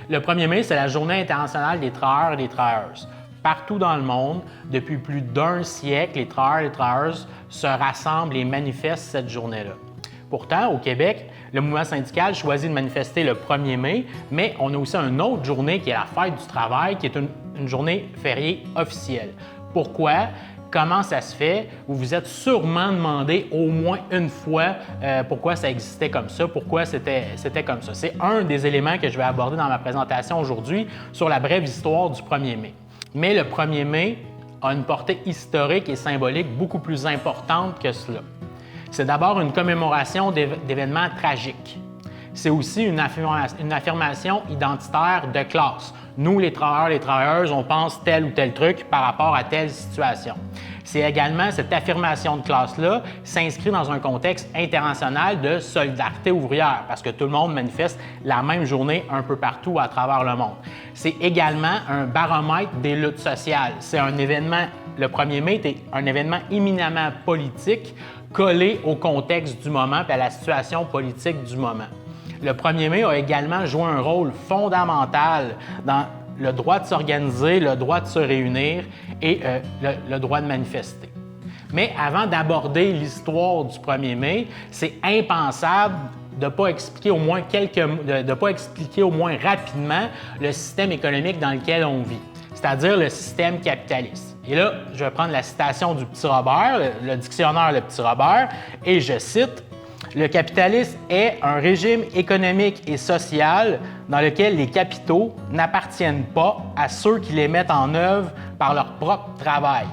Le 1er mai, c'est la Journée internationale des travailleurs et des travailleuses. Partout dans le monde, depuis plus d'un siècle, les travailleurs et les travailleuses se rassemblent et manifestent cette journée-là. Pourtant, au Québec, le mouvement syndical choisit de manifester le 1er mai, mais on a aussi une autre journée qui est la Fête du travail, qui est une journée fériée officielle. Pourquoi? Comment ça se fait? Vous vous êtes sûrement demandé au moins une fois pourquoi ça existait comme ça, pourquoi c'était comme ça. C'est un des éléments que je vais aborder dans ma présentation aujourd'hui sur la brève histoire du 1er mai. Mais le 1er mai a une portée historique et symbolique beaucoup plus importante que cela. C'est d'abord une commémoration d'événements tragiques. C'est aussi une affirmation identitaire de classe. Nous, les travailleurs, les travailleuses, on pense tel ou tel truc par rapport à telle situation. C'est également cette affirmation de classe-là s'inscrit dans un contexte international de solidarité ouvrière parce que tout le monde manifeste la même journée un peu partout à travers le monde. C'est également un baromètre des luttes sociales. C'est un événement, le 1er mai est un événement éminemment politique collé au contexte du moment et à la situation politique du moment. Le 1er mai a également joué un rôle fondamental dans le droit de s'organiser, le droit de se réunir et le droit de manifester. Mais avant d'aborder l'histoire du 1er mai, c'est impensable de ne pas expliquer au moins rapidement le système économique dans lequel on vit, c'est-à-dire le système capitaliste. Et là, je vais prendre la citation du Petit Robert, le dictionnaire Le Petit Robert, et je cite: « Le capitalisme est un régime économique et social dans lequel les capitaux n'appartiennent pas à ceux qui les mettent en œuvre par leur propre travail.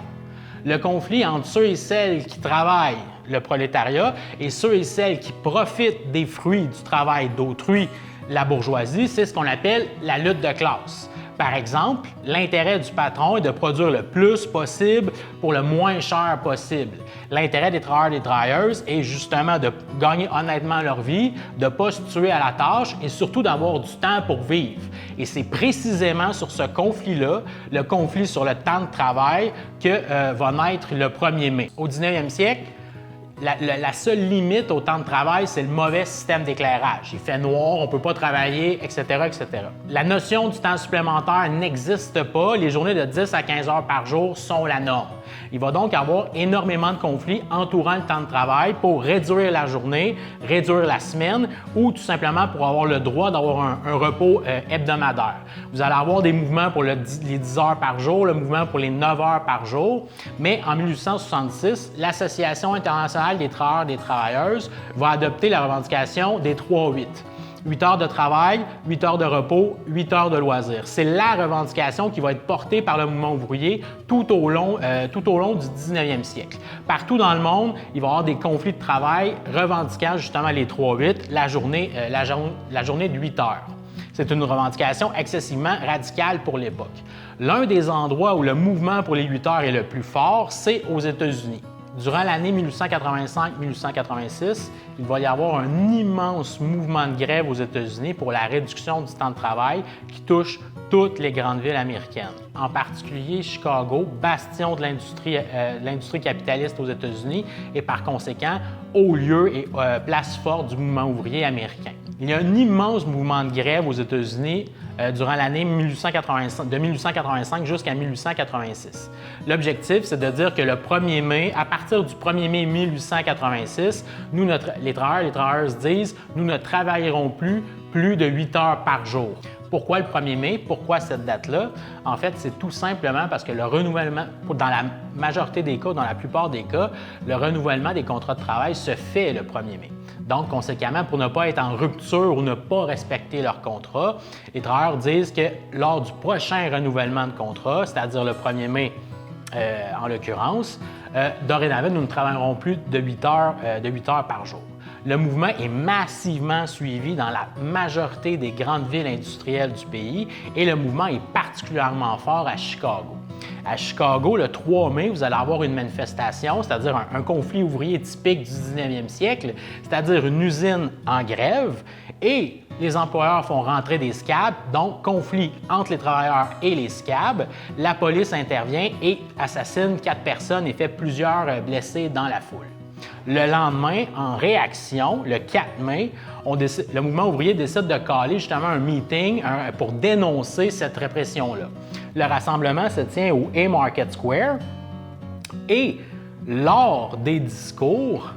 Le conflit entre ceux et celles qui travaillent, le prolétariat, et ceux et celles qui profitent des fruits du travail d'autrui, la bourgeoisie, c'est ce qu'on appelle la lutte de classe. Par exemple, l'intérêt du patron est de produire le plus possible pour le moins cher possible. L'intérêt des travailleurs et des travailleuses est justement de gagner honnêtement leur vie, de ne pas se tuer à la tâche et surtout d'avoir du temps pour vivre. Et c'est précisément sur ce conflit-là, le conflit sur le temps de travail, que va naître le 1er mai. Au 19e siècle, la seule limite au temps de travail, c'est le mauvais système d'éclairage. Il fait noir, on ne peut pas travailler, etc., etc. La notion du temps supplémentaire n'existe pas. Les journées de 10 à 15 heures par jour sont la norme. Il va donc y avoir énormément de conflits entourant le temps de travail pour réduire la journée, réduire la semaine ou tout simplement pour avoir le droit d'avoir un repos hebdomadaire. Vous allez avoir des mouvements pour les 10 heures par jour, le mouvement pour les 9 heures par jour, mais en 1866, l'Association internationale des travailleurs et des travailleuses va adopter la revendication des 3-8. 8 heures de travail, 8 heures de repos, 8 heures de loisirs. C'est la revendication qui va être portée par le mouvement ouvrier tout au long du 19e siècle. Partout dans le monde, il va y avoir des conflits de travail revendiquant justement les 3-8, la journée de 8 heures. C'est une revendication excessivement radicale pour l'époque. L'un des endroits où le mouvement pour les 8 heures est le plus fort, c'est aux États-Unis. Durant l'année 1885-1886, il va y avoir un immense mouvement de grève aux États-Unis pour la réduction du temps de travail qui touche toutes les grandes villes américaines. En particulier Chicago, bastion de l'industrie capitaliste aux États-Unis et par conséquent haut lieu et place forte du mouvement ouvrier américain. Il y a un immense mouvement de grève aux États-Unis durant l'année de 1885 jusqu'à 1886. L'objectif, c'est de dire que le 1er mai, à partir du 1er mai 1886, les travailleurs et les travailleuses disent « Nous ne travaillerons plus de 8 heures par jour ». Pourquoi le 1er mai? Pourquoi cette date-là? En fait, c'est tout simplement parce que le renouvellement, dans la majorité des cas, dans la plupart des cas, le renouvellement des contrats de travail se fait le 1er mai. Donc, conséquemment, pour ne pas être en rupture ou ne pas respecter leur contrat, les travailleurs disent que lors du prochain renouvellement de contrat, c'est-à-dire le 1er mai en l'occurrence, dorénavant, nous ne travaillerons plus de 8 heures par jour. Le mouvement est massivement suivi dans la majorité des grandes villes industrielles du pays et le mouvement est particulièrement fort à Chicago. À Chicago, le 3 mai, vous allez avoir une manifestation, c'est-à-dire un conflit ouvrier typique du 19e siècle, c'est-à-dire une usine en grève et les employeurs font rentrer des scabs, donc conflit entre les travailleurs et les scabs. La police intervient et assassine 4 personnes et fait plusieurs blessés dans la foule. Le lendemain, en réaction, le 4 mai, le mouvement ouvrier décide de caler justement un meeting pour dénoncer cette répression-là. Le rassemblement se tient au Haymarket Square et lors des discours,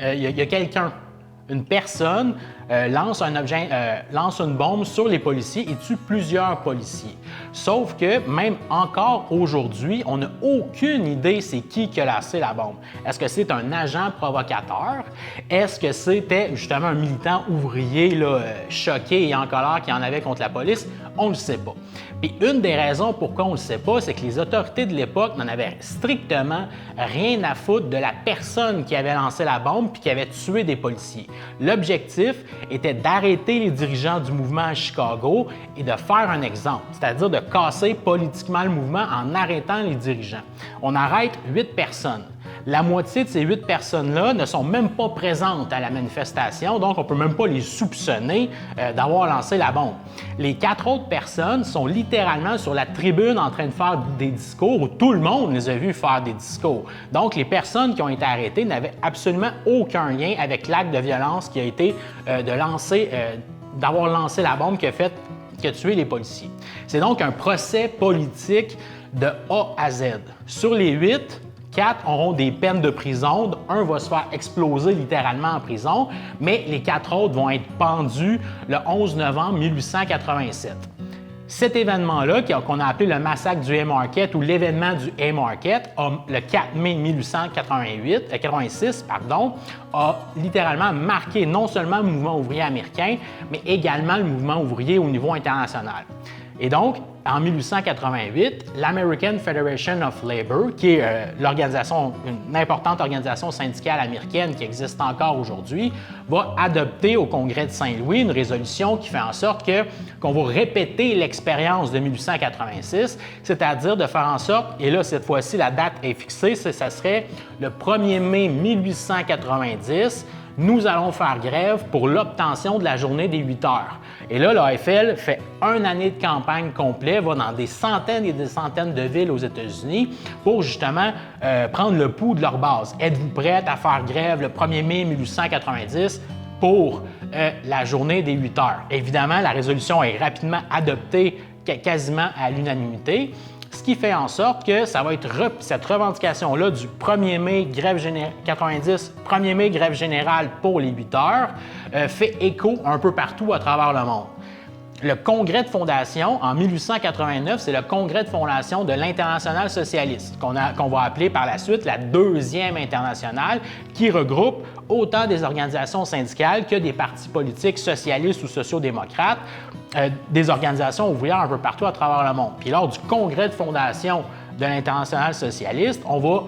il y a quelqu'un, une personne, lance une bombe sur les policiers et tue plusieurs policiers. Sauf que même encore aujourd'hui, on n'a aucune idée c'est qui a lancé la bombe. Est-ce que c'est un agent provocateur? Est-ce que c'était justement un militant ouvrier là, choqué et en colère qui en avait contre la police? On ne le sait pas. Puis une des raisons pourquoi on ne le sait pas, c'est que les autorités de l'époque n'en avaient strictement rien à foutre de la personne qui avait lancé la bombe puis qui avait tué des policiers. L'objectif était d'arrêter les dirigeants du mouvement à Chicago et de faire un exemple, c'est-à-dire de casser politiquement le mouvement en arrêtant les dirigeants. On arrête 8 personnes. La moitié de ces 8 personnes-là ne sont même pas présentes à la manifestation, donc on ne peut même pas les soupçonner d'avoir lancé la bombe. Les 4 autres personnes sont littéralement sur la tribune en train de faire des discours où tout le monde les a vus faire des discours. Donc les personnes qui ont été arrêtées n'avaient absolument aucun lien avec l'acte de violence qui a été d'avoir lancé la bombe qui a tué les policiers. C'est donc un procès politique de A à Z. Sur les 8, 4 auront des peines de prison. Un va se faire exploser littéralement en prison, mais les 4 autres vont être pendus le 11 novembre 1887. Cet événement-là, qu'on a appelé le massacre du Haymarket ou l'événement du Haymarket, le 4 mai 1886, a littéralement marqué non seulement le mouvement ouvrier américain, mais également le mouvement ouvrier au niveau international. Et donc, en 1888, l'American Federation of Labor, qui est une importante organisation syndicale américaine qui existe encore aujourd'hui, va adopter au Congrès de Saint-Louis une résolution qui fait en sorte qu'on va répéter l'expérience de 1886, c'est-à-dire de faire en sorte, et là, cette fois-ci, la date est fixée, ça serait le 1er mai 1890, nous allons faire grève pour l'obtention de la journée des 8 heures. Et là, l'AFL fait une année de campagne complète, va dans des centaines et des centaines de villes aux États-Unis pour justement prendre le pouls de leur base. Êtes-vous prête à faire grève le 1er mai 1890 pour la journée des 8 heures? Évidemment, la résolution est rapidement adoptée quasiment à l'unanimité. Ce qui fait en sorte que ça va être cette revendication-là du 1er mai, grève 90, 1er mai, grève générale pour les 8 heures, fait écho un peu partout à travers le monde. Le congrès de fondation, en 1889, c'est le congrès de fondation de l'Internationale socialiste, qu'on va appeler par la suite la deuxième internationale, qui regroupe autant des organisations syndicales que des partis politiques socialistes ou sociaux-démocrates, des organisations ouvrières un peu partout à travers le monde. Puis lors du congrès de fondation de l'Internationale socialiste, on va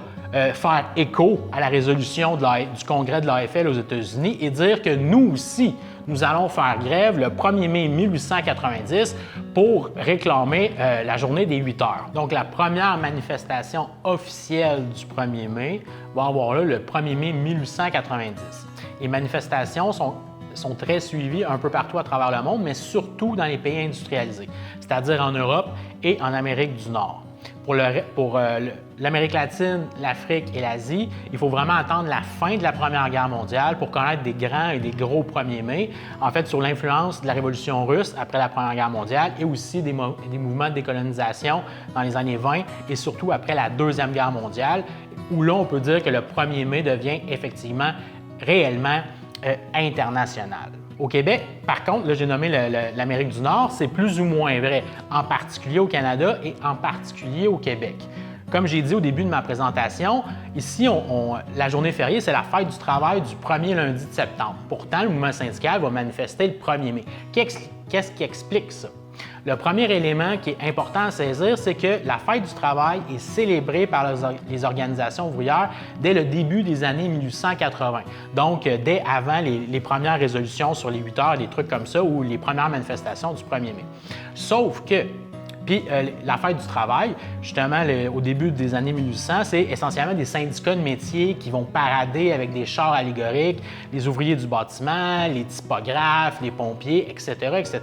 faire écho à la résolution du congrès de l'AFL aux États-Unis et dire que nous aussi, nous allons faire grève le 1er mai 1890 pour réclamer la journée des 8 heures. Donc, la première manifestation officielle du 1er mai va avoir lieu le 1er mai 1890. Les manifestations sont très suivies un peu partout à travers le monde, mais surtout dans les pays industrialisés, c'est-à-dire en Europe et en Amérique du Nord. Pour l'Amérique latine, l'Afrique et l'Asie, il faut vraiment attendre la fin de la Première Guerre mondiale pour connaître des grands et des gros 1er mai, en fait, sur l'influence de la Révolution russe après la Première Guerre mondiale et aussi des mouvements de décolonisation dans les années 20 et surtout après la Deuxième Guerre mondiale, où là, on peut dire que le 1er mai devient effectivement réellement international. Au Québec, par contre, là j'ai nommé l'Amérique du Nord, c'est plus ou moins vrai, en particulier au Canada et en particulier au Québec. Comme j'ai dit au début de ma présentation, ici, la journée fériée, c'est la fête du travail du premier lundi de septembre. Pourtant, le mouvement syndical va manifester le 1er mai. Qu'est-ce qui explique ça? Le premier élément qui est important à saisir, c'est que la fête du travail est célébrée par les organisations ouvrières dès le début des années 1880. Donc, dès avant les premières résolutions sur les 8 heures, des trucs comme ça, ou les premières manifestations du 1er mai. Sauf que, la fête du travail, justement, au début des années 1800, c'est essentiellement des syndicats de métiers qui vont parader avec des chars allégoriques, les ouvriers du bâtiment, les typographes, les pompiers, etc., etc.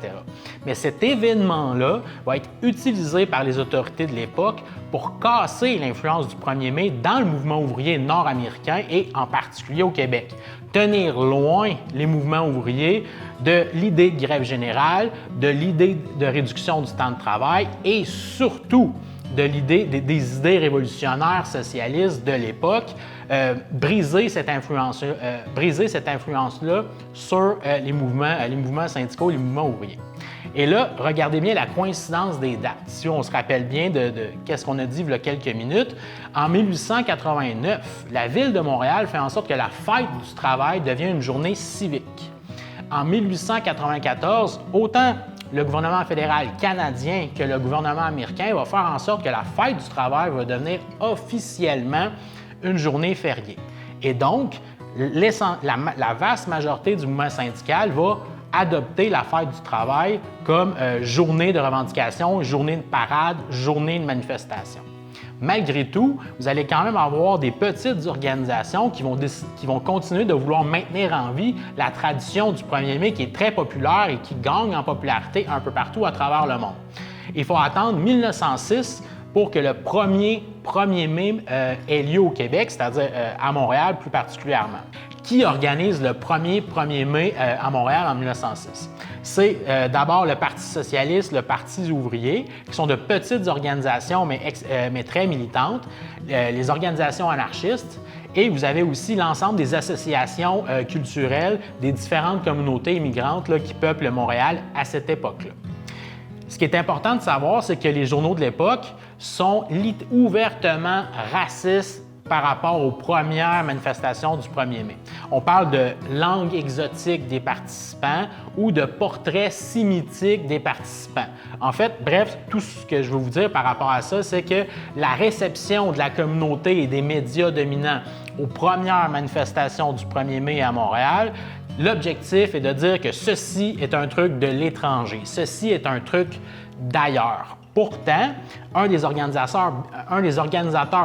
Mais cet événement-là va être utilisé par les autorités de l'époque pour casser l'influence du 1er mai dans le mouvement ouvrier nord-américain et en particulier au Québec. Tenir loin les mouvements ouvriers de l'idée de grève générale, de l'idée de réduction du temps de travail et surtout de l'idée des idées révolutionnaires socialistes de l'époque, briser cette influence-là sur les mouvements syndicaux, les mouvements ouvriers. Et là, regardez bien la coïncidence des dates. Si on se rappelle bien de qu'est-ce qu'on a dit il y a quelques minutes, en 1889, la Ville de Montréal fait en sorte que la fête du travail devient une journée civique. En 1894, autant le gouvernement fédéral canadien que le gouvernement américain va faire en sorte que la fête du travail va devenir officiellement une journée fériée. Et donc, la vaste majorité du mouvement syndical va adopter la fête du travail comme journée de revendication, journée de parade, journée de manifestation. Malgré tout, vous allez quand même avoir des petites organisations qui vont continuer de vouloir maintenir en vie la tradition du 1er mai qui est très populaire et qui gagne en popularité un peu partout à travers le monde. Il faut attendre 1906 pour que le 1er mai ait lieu au Québec, c'est-à-dire à Montréal plus particulièrement. Qui organise le 1er mai à Montréal en 1906? C'est d'abord le Parti socialiste, le Parti ouvrier, qui sont de petites organisations, mais très militantes, les organisations anarchistes, et vous avez aussi l'ensemble des associations culturelles des différentes communautés immigrantes là, qui peuplent Montréal à cette époque-là. Ce qui est important de savoir, c'est que les journaux de l'époque sont ouvertement racistes par rapport aux premières manifestations du 1er mai. On parle de langue exotique des participants ou de portraits sémitiques des participants. En fait, bref, tout ce que je veux vous dire par rapport à ça, c'est que la réception de la communauté et des médias dominants aux premières manifestations du 1er mai à Montréal, l'objectif est de dire que ceci est un truc de l'étranger, ceci est un truc d'ailleurs. Pourtant, un des organisateurs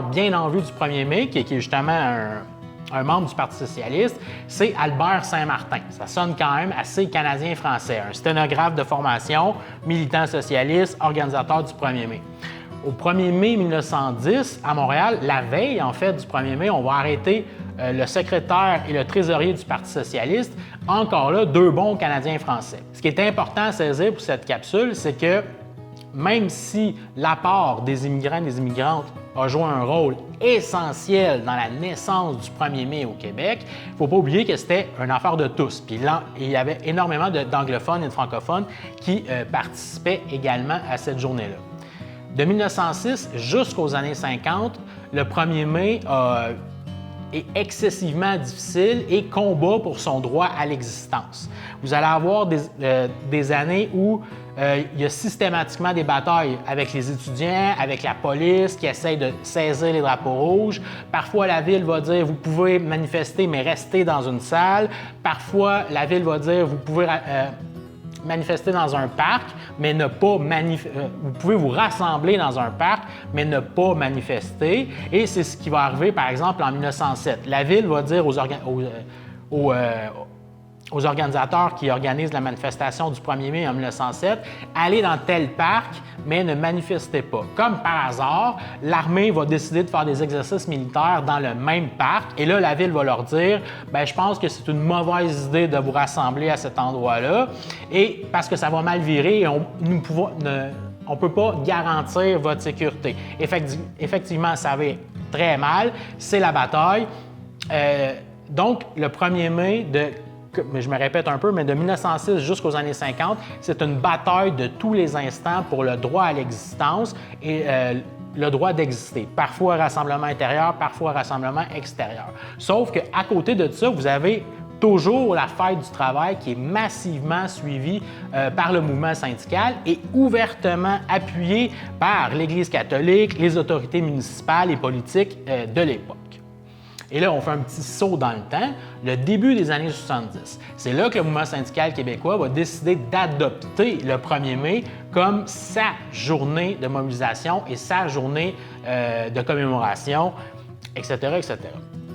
bien en vue du 1er mai, qui est justement un membre du Parti socialiste, c'est Albert Saint-Martin. Ça sonne quand même assez canadien-français. Un sténographe de formation, militant socialiste, organisateur du 1er mai. Au 1er mai 1910, à Montréal, la veille en fait du 1er mai, on va arrêter le secrétaire et le trésorier du Parti socialiste. Encore là, deux bons Canadiens français. Ce qui est important à saisir pour cette capsule, c'est que même si l'apport des immigrants et des immigrantes a joué un rôle essentiel dans la naissance du 1er mai au Québec, il ne faut pas oublier que c'était une affaire de tous. Puis là, il y avait énormément d'anglophones et de francophones qui participaient également à cette journée-là. De 1906 jusqu'aux années 50, le 1er mai est excessivement difficile et combat pour son droit à l'existence. Vous allez avoir des années où il y a systématiquement des batailles avec les étudiants, avec la police qui essaye de saisir les drapeaux rouges. Parfois, la ville va dire « vous pouvez manifester, mais restez dans une salle ». Parfois, la ville va dire « vous pouvez manifester dans un parc, mais ne pas vous pouvez vous rassembler dans un parc, mais ne pas manifester ». Et c'est ce qui va arriver, par exemple, en 1907. La ville va dire aux organisateurs qui organisent la manifestation du 1er mai en 1907, allez dans tel parc, mais ne manifestez pas. Comme par hasard, l'armée va décider de faire des exercices militaires dans le même parc, et là, la ville va leur dire, bien, je pense que c'est une mauvaise idée de vous rassembler à cet endroit-là, et parce que ça va mal virer, et on ne peut pas garantir votre sécurité. Effectivement, ça va très mal, c'est la bataille. Donc, le 1er mai mais je me répète un peu, mais de 1906 jusqu'aux années 50, c'est une bataille de tous les instants pour le droit à l'existence et le droit d'exister. Parfois rassemblement intérieur, parfois rassemblement extérieur. Sauf qu'à côté de ça, vous avez toujours la fête du travail qui est massivement suivie par le mouvement syndical et ouvertement appuyée par l'Église catholique, les autorités municipales et politiques de l'époque. Et là, on fait un petit saut dans le temps, le début des années 70. C'est là que le mouvement syndical québécois va décider d'adopter le 1er mai comme sa journée de mobilisation et sa journée de commémoration, etc., etc.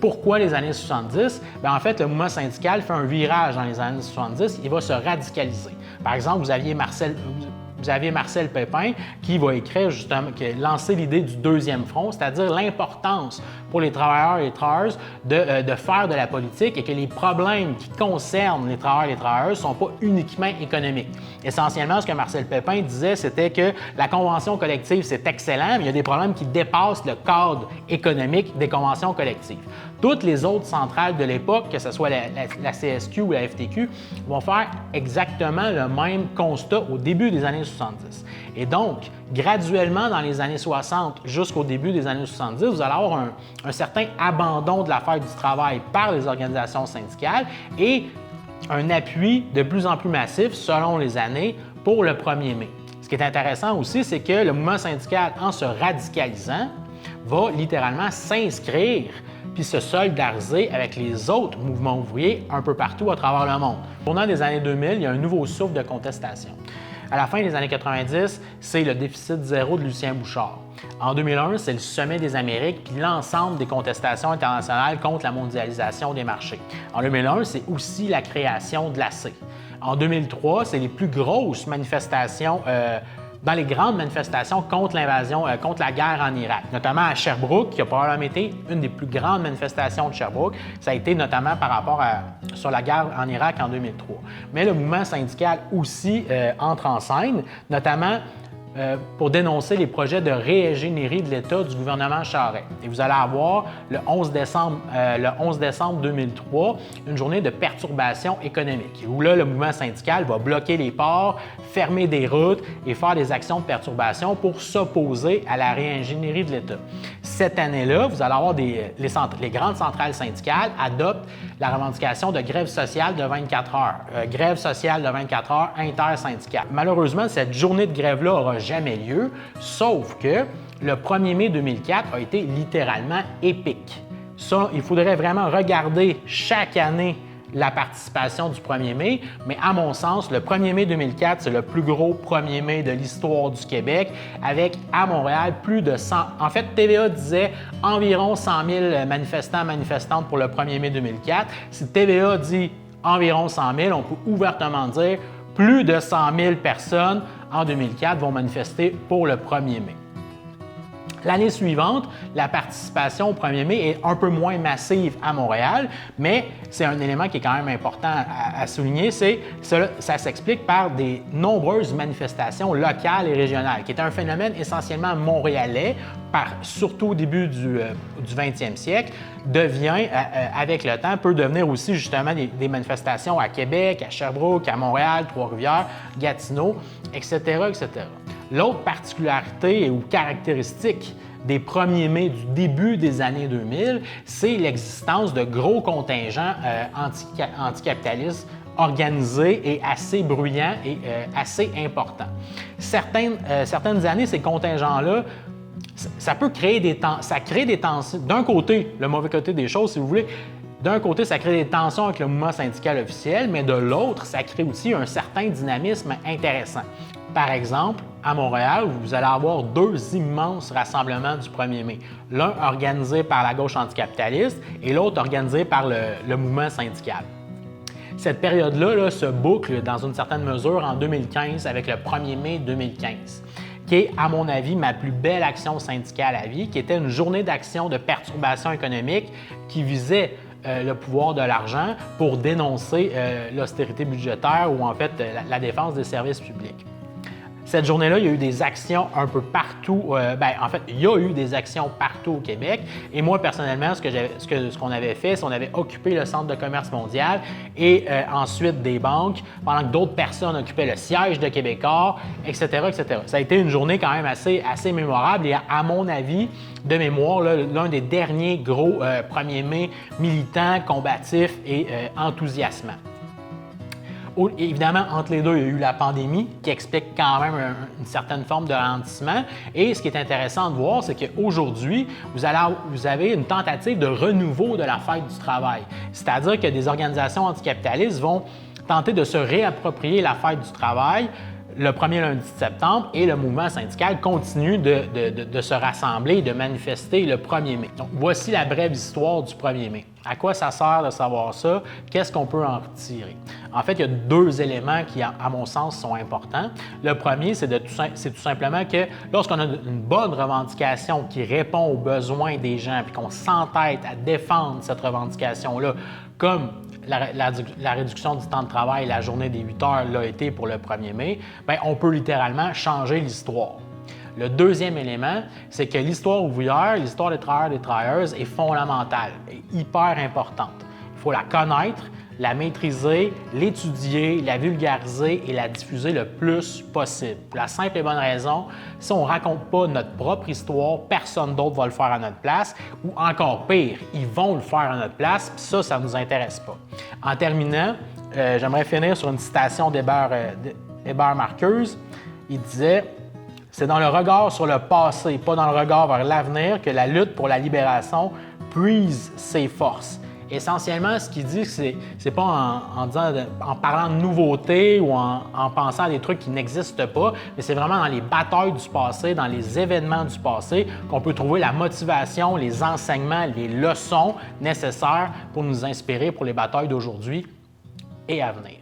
Pourquoi les années 70? Bien, en fait, le mouvement syndical fait un virage dans les années 70, il va se radicaliser. Par exemple, vous aviez Marcel Pépin qui va écrire justement, qui a lancé l'idée du deuxième front, c'est-à-dire l'importance pour les travailleurs et les travailleuses de faire de la politique et que les problèmes qui concernent les travailleurs et les travailleuses ne sont pas uniquement économiques. Essentiellement, ce que Marcel Pépin disait, c'était que la convention collective, c'est excellent, mais il y a des problèmes qui dépassent le cadre économique des conventions collectives. Toutes les autres centrales de l'époque, que ce soit la CSQ ou la FTQ, vont faire exactement le même constat au début des années 70. Et donc, graduellement, dans les années 60 jusqu'au début des années 70, vous allez avoir un certain abandon de la fête du travail par les organisations syndicales et un appui de plus en plus massif, selon les années, pour le 1er mai. Ce qui est intéressant aussi, c'est que le mouvement syndical, en se radicalisant, va littéralement s'inscrire puis se solidariser avec les autres mouvements ouvriers un peu partout à travers le monde. Au tournant des années 2000, il y a un nouveau souffle de contestation. À la fin des années 90, c'est le déficit zéro de Lucien Bouchard. En 2001, c'est le sommet des Amériques puis l'ensemble des contestations internationales contre la mondialisation des marchés. En 2001, c'est aussi la création de l'AC. En 2003, c'est les plus grosses manifestations dans les grandes manifestations contre l'invasion, contre la guerre en Irak, notamment à Sherbrooke, qui a probablement été une des plus grandes manifestations de Sherbrooke. Ça a été notamment par rapport sur la guerre en Irak en 2003. Mais le mouvement syndical aussi entre en scène, notamment pour dénoncer les projets de réingénierie de l'État du gouvernement Charest. Et vous allez avoir le 11 décembre 2003 une journée de perturbation économique où là, le mouvement syndical va bloquer les ports, fermer des routes et faire des actions de perturbation pour s'opposer à la réingénierie de l'État. Cette année-là, vous allez avoir les grandes centrales syndicales adoptent la revendication de grève sociale de 24 heures, grève sociale de 24 heures intersyndicale. Malheureusement, cette journée de grève-là n'aura jamais lieu, sauf que le 1er mai 2004 a été littéralement épique. Ça, il faudrait vraiment regarder chaque année la participation du 1er mai, mais à mon sens, le 1er mai 2004, c'est le plus gros 1er mai de l'histoire du Québec, avec à Montréal plus de 100... En fait, TVA disait environ 100 000 manifestantes pour le 1er mai 2004. Si TVA dit environ 100 000, on peut ouvertement dire plus de 100 000 personnes en 2004 vont manifester pour le 1er mai. L'année suivante, la participation au 1er mai est un peu moins massive à Montréal, mais c'est un élément qui est quand même important à souligner, ça s'explique par des nombreuses manifestations locales et régionales, qui est un phénomène essentiellement montréalais, surtout au début du 20e siècle, avec le temps, peut devenir aussi justement des manifestations à Québec, à Sherbrooke, à Montréal, Trois-Rivières, Gatineau, etc., etc. L'autre particularité ou caractéristique des 1er mai du début des années 2000, c'est l'existence de gros contingents anticapitalistes organisés et assez bruyants et assez importants. Certaines années, ces contingents-là, ça crée des tensions. D'un côté, le mauvais côté des choses, si vous voulez, d'un côté, ça crée des tensions avec le mouvement syndical officiel, mais de l'autre, ça crée aussi un certain dynamisme intéressant. Par exemple, à Montréal, vous allez avoir deux immenses rassemblements du 1er mai. L'un organisé par la gauche anticapitaliste et l'autre organisé par le mouvement syndical. Cette période-là se boucle dans une certaine mesure en 2015 avec le 1er mai 2015, qui est, à mon avis, ma plus belle action syndicale à vie, qui était une journée d'action de perturbation économique qui visait le pouvoir de l'argent pour dénoncer l'austérité budgétaire ou en fait la défense des services publics. Cette journée-là, il y a eu des actions un peu partout. En fait, il y a eu des actions partout au Québec. Et moi, personnellement, ce qu'on avait fait, c'est qu'on avait occupé le Centre de commerce mondial et ensuite des banques, pendant que d'autres personnes occupaient le siège de Québécois, etc., etc. Ça a été une journée quand même assez mémorable et, à mon avis, de mémoire, l'un des derniers gros 1er mai militants, combatifs et enthousiasmants. Évidemment, entre les deux, il y a eu la pandémie qui explique quand même une certaine forme de ralentissement. Et ce qui est intéressant de voir, c'est qu'aujourd'hui, vous avez une tentative de renouveau de la fête du travail. C'est-à-dire que des organisations anticapitalistes vont tenter de se réapproprier la fête du travail, le premier lundi de septembre et le mouvement syndical continue de se rassembler et de manifester le 1er mai. Donc, voici la brève histoire du 1er mai. À quoi ça sert de savoir ça? Qu'est-ce qu'on peut en retirer? En fait, il y a deux éléments qui, à mon sens, sont importants. Le premier, c'est tout simplement que lorsqu'on a une bonne revendication qui répond aux besoins des gens puis qu'on s'entête à défendre cette revendication-là, comme la réduction du temps de travail, la journée des 8 heures l'a été pour le 1er mai, bien, on peut littéralement changer l'histoire. Le deuxième élément, c'est que l'histoire ouvrière, l'histoire des travailleurs et des travailleuses est fondamentale, est hyper importante. Il faut la connaître, la maîtriser, l'étudier, la vulgariser et la diffuser le plus possible. Pour la simple et bonne raison, si on ne raconte pas notre propre histoire, personne d'autre va le faire à notre place, ou encore pire, ils vont le faire à notre place, puis ça ne nous intéresse pas. En terminant, j'aimerais finir sur une citation d'Hébert Marcuse. Il disait « C'est dans le regard sur le passé, pas dans le regard vers l'avenir, que la lutte pour la libération puise ses forces. » Essentiellement, ce qu'il dit, c'est pas en parlant de nouveautés ou en pensant à des trucs qui n'existent pas, mais c'est vraiment dans les batailles du passé, dans les événements du passé, qu'on peut trouver la motivation, les enseignements, les leçons nécessaires pour nous inspirer pour les batailles d'aujourd'hui et à venir.